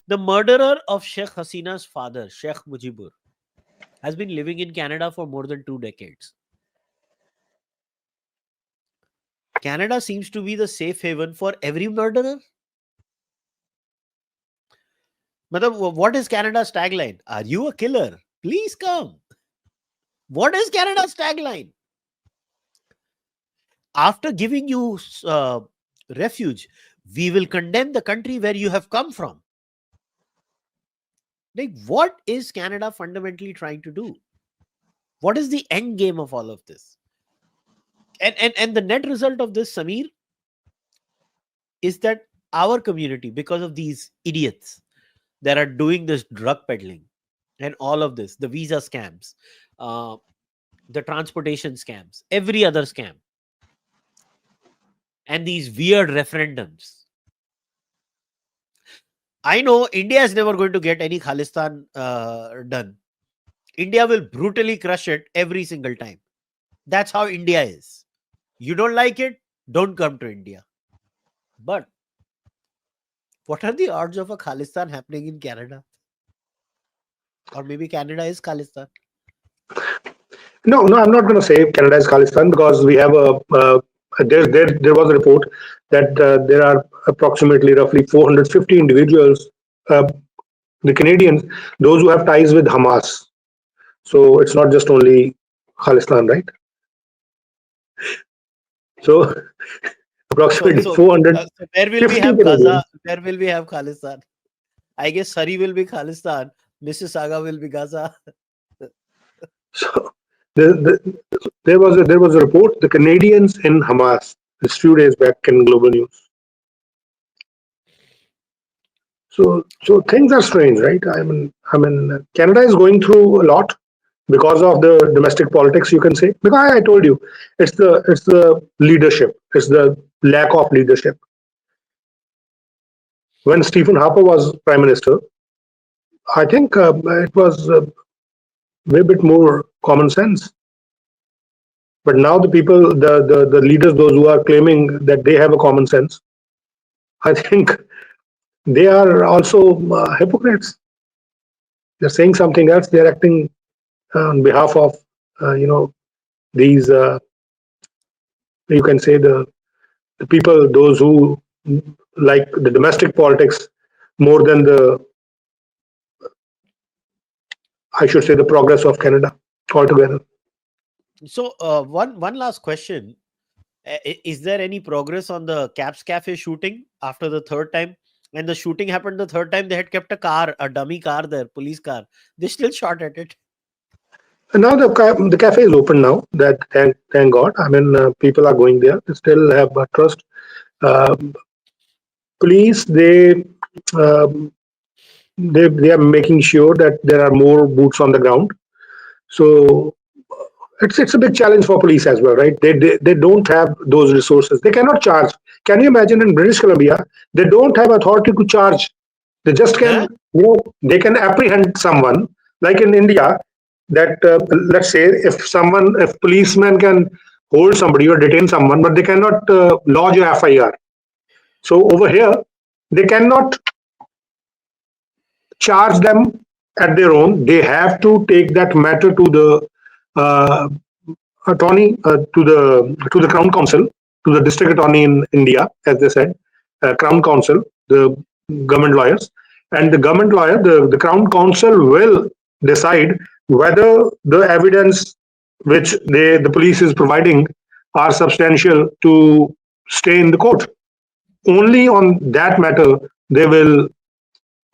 The murderer of Sheikh Hasina's father, Sheikh Mujibur, has been living in Canada for more than 2 decades. Canada seems to be the safe haven for every murderer. What is Canada's tagline? Are you a killer? Please come. What is Canada's tagline? After giving you refuge, we will condemn the country where you have come from. Like, what is Canada fundamentally trying to do? What is the end game of all of this? And the net result of this, Sameer, is that our community, because of these idiots that are doing this drug peddling and all of this, the visa scams, the transportation scams, every other scam, and these weird referendums. I know India is never going to get any Khalistan done. India will brutally crush it every single time. That's how India is. You don't like it, don't come to India. But what are the odds of a Khalistan happening in Canada? Or maybe Canada is Khalistan. No, I'm not going to say Canada is Khalistan, because we have there was a report that there are approximately roughly 450 individuals, the Canadians, those who have ties with Hamas. So it's not just only Khalistan, right? So approximately 400. So where will we have Gaza? Where will we have Khalistan? I guess Surrey will be Khalistan. Mississauga will be Gaza. So there was a report, the Canadians in Hamas, this few days back in Global News. So things are strange, right? I mean, Canada is going through a lot because of the domestic politics, you can say. Because I told you, it's the leadership, it's the lack of leadership. When Stephen Harper was Prime Minister, I think it was way bit more common sense. But now the people, the leaders, those who are claiming that they have a common sense, I think they are also hypocrites. They're saying something else. They're acting on behalf of these. You can say the people, those who like the domestic politics more than I should say, the progress of Canada altogether. So one last question. Is there any progress on the Caps Cafe shooting after the third time? When the shooting happened the third time, they had kept a dummy car there, police car. They still shot at it. And now the cafe is open now. That thank God. I mean, people are going there. They still have trust. Police, um, they are making sure that there are more boots on the ground. So it's a big challenge for police as well, right? They don't have those resources. They cannot charge. Can you imagine in British Columbia, they don't have authority to charge. They just can, they can apprehend someone. Like in India, that let's say if policeman can hold somebody or detain someone, but they cannot lodge a FIR. So over here, they cannot charge them at their own. They have to take that matter to the attorney, to the Crown Council, to the district attorney in India, as they said, Crown Council, the government lawyers, and the government lawyer, the Crown Council will decide whether the evidence which the police is providing are substantial to stay in the court. Only on that matter they will,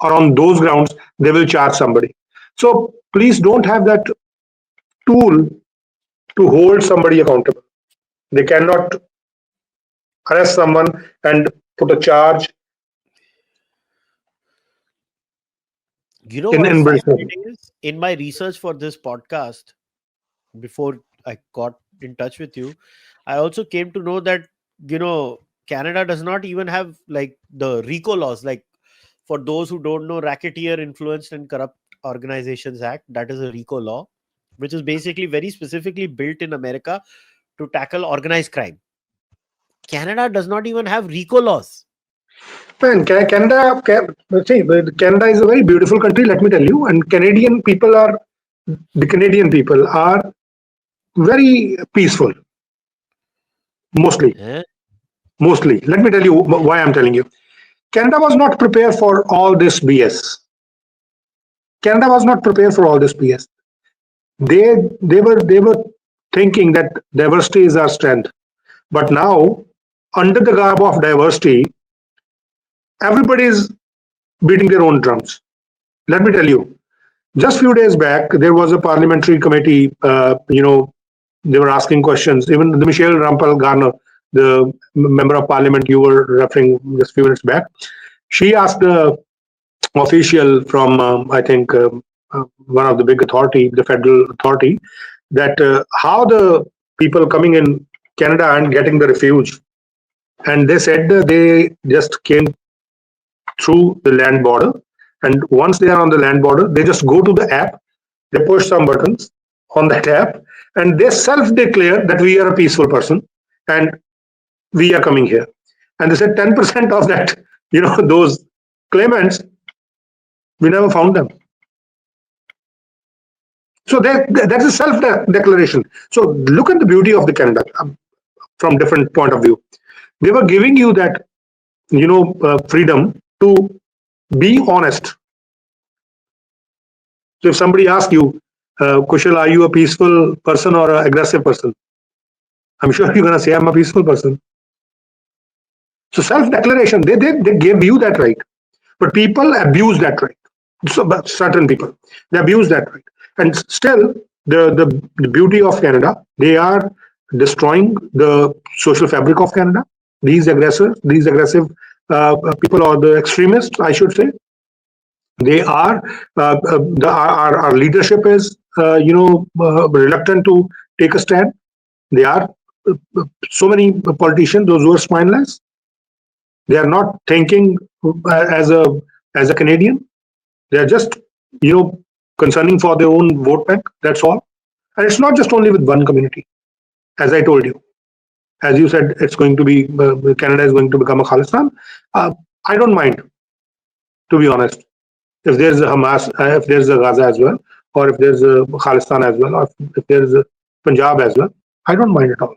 or on those grounds, they will charge somebody. So police don't have that tool to hold somebody accountable. They cannot arrest someone and put a charge. You know what is fascinating is, in my research for this podcast, before I got in touch with you, I also came to know that, Canada does not even have like the RICO laws. Like, for those who don't know, Racketeer Influenced and Corrupt Organizations Act, that is a RICO law, which is basically very specifically built in America to tackle organized crime. Canada does not even have RICO laws. Man, Canada is a very beautiful country, let me tell you. And the Canadian people are very peaceful, mostly. Eh? Mostly. Let me tell you why I'm telling you. Canada was not prepared for all this BS. Canada was not prepared for all this BS. They were thinking that diversity is our strength. But now, under the garb of diversity, everybody is beating their own drums. Let me tell you, just few days back, there was a parliamentary committee. They were asking questions. Even the Michelle Rampal Garner, the member of parliament you were referring just few minutes back, she asked the official from I think one of the big authority, the federal authority, that how the people coming in Canada and getting the refuge, and they said they just came through the land border, and once they are on the land border, they just go to the app, they push some buttons on that app, and they self-declare that we are a peaceful person and we are coming here. And they said 10% of that, those claimants, we never found them. So that's a self-declaration. So look at the beauty of the Canada from different point of view. They were giving you that, freedom to be honest. So if somebody asks you, Kushal, are you a peaceful person or an aggressive person? I'm sure you're going to say I'm a peaceful person. So self-declaration, they gave you that right. But people abuse that right. So certain people, they abuse that right. And still, the beauty of Canada, they are destroying the social fabric of Canada. These aggressive people, or the extremists, I should say, they are our leadership is reluctant to take a stand. They are so many politicians, those who are spineless. They are not thinking as a Canadian. They are just concerning for their own vote bank. That's all. And it's not just only with one community. As I told you, as you said, it's going to be Canada is going to become a Khalistan. I don't mind, to be honest. If there's a Hamas, if there's a Gaza as well, or if there's a Khalistan as well, or if there's a Punjab as well, I don't mind at all.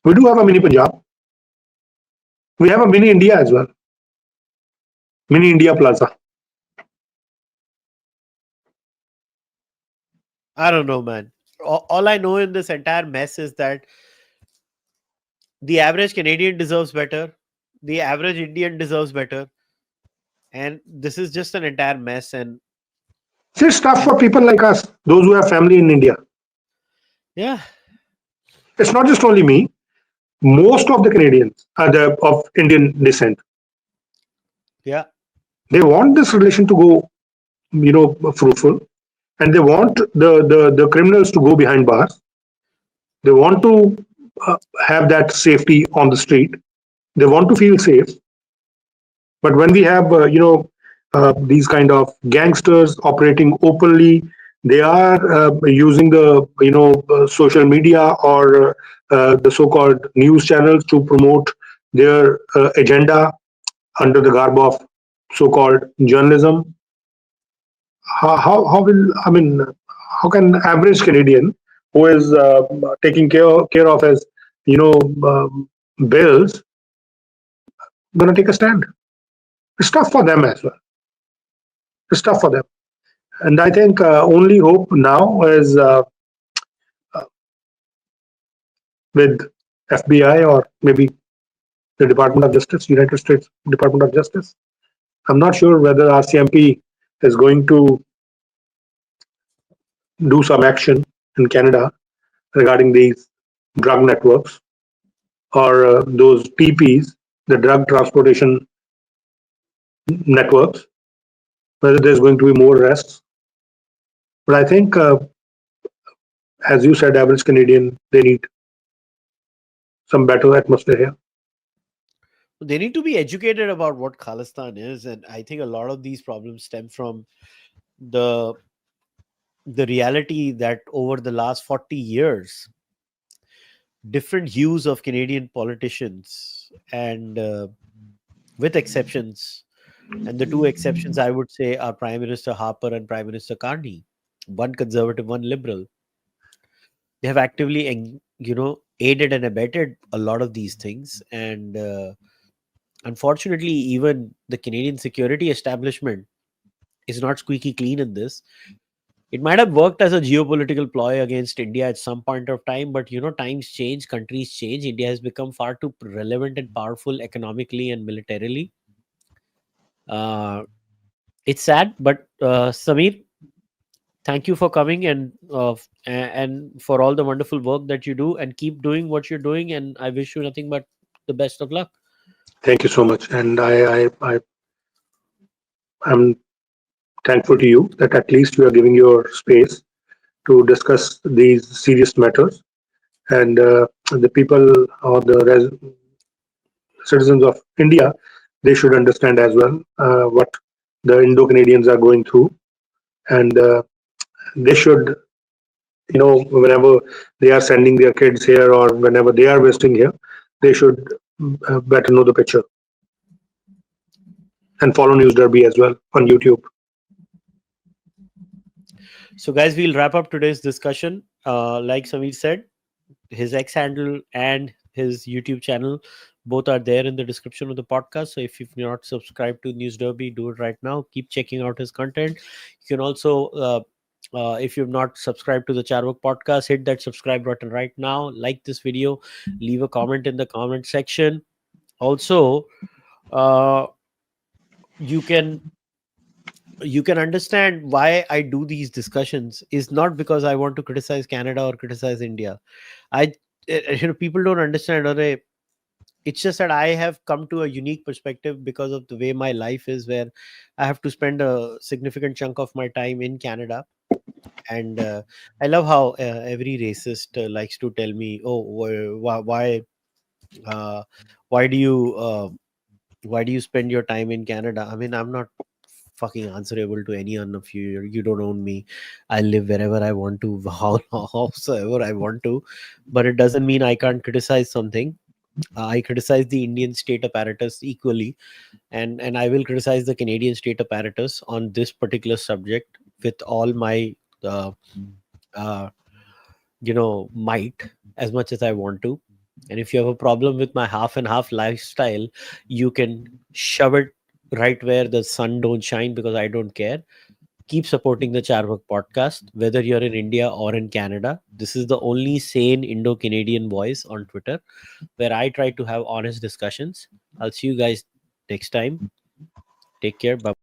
We do have a mini Punjab. We have a mini India as well. Mini India Plaza. I don't know, man. All I know in this entire mess is that the average Canadian deserves better. The average Indian deserves better. And this is just an entire mess. And It's tough for people like us, those who have family in India. yeah, It's not just only me. Most of the Canadians are of Indian descent. yeah. They want this relation to go, fruitful, and they want the criminals to go behind bars. They want to have that safety on the street. They want to feel safe. But when we have, these kind of gangsters operating openly, they are using the, social media or the so-called news channels to promote their agenda under the garb of so-called journalism. How will, I mean, how can average Canadian who is taking care of his, bills, gonna take a stand? It's tough for them as well. It's tough for them. And I think only hope now is with FBI or maybe the Department of Justice, United States Department of Justice. I'm not sure whether RCMP is going to do some action in Canada regarding these drug networks or those TPs, the drug transportation networks, whether there's going to be more arrests. But I think, as you said, average Canadian, they need some better atmosphere here. They need to be educated about what Khalistan is. And I think a lot of these problems stem from the reality that over the last 40 years, different hues of Canadian politicians, and with exceptions. And the two exceptions I would say are Prime Minister Harper and Prime Minister Carney, one conservative, one liberal. They have actively, aided and abetted a lot of these things. And unfortunately, even the Canadian security establishment is not squeaky clean in this. It might have worked as a geopolitical ploy against India at some point of time, but times change, countries change. India has become far too relevant and powerful economically and militarily. Uh, it's sad, but Sameer, thank you for coming, and for all the wonderful work that you do, and keep doing what you're doing. And I wish you nothing but the best of luck. Thank you so much, and I'm thankful to you that at least you are giving your space to discuss these serious matters, and the people or the citizens of India, they should understand as well what the Indo-Canadians are going through, and they should, whenever they are sending their kids here or whenever they are visiting here, they should better know the picture and follow News Derby as well on YouTube. So, guys, we'll wrap up today's discussion. Like Sameer said, his X handle and his YouTube channel both are there in the description of the podcast. So if you've not subscribed to News Derby, do it right now. Keep checking out his content. You can also, if you've not subscribed to the Cārvāka podcast, hit that subscribe button right now. Like this video, leave a comment in the comment section. Also, you can understand why I do these discussions is not because I want to criticize Canada or criticize India. People don't understand, or it's just that I have come to a unique perspective because of the way my life is, where I have to spend a significant chunk of my time in Canada. And I love how every racist likes to tell me, oh, uh, why do you spend your time in Canada? I mean, I'm not fucking answerable to any one of you. You don't own me. I live wherever I want to, howsoever I want to. But it doesn't mean I can't criticize something. I criticize the Indian state apparatus equally, and I will criticize the Canadian state apparatus on this particular subject with all my uh, uh, might, as much as I want to. And if you have a problem with my half and half lifestyle, you can shove it right where the sun don't shine, because I don't care. Keep supporting the Cārvāka podcast, whether you're in India or in Canada. This is the only sane Indo-Canadian voice on Twitter, where I try to have honest discussions. I'll see you guys next time. Take care. Bye.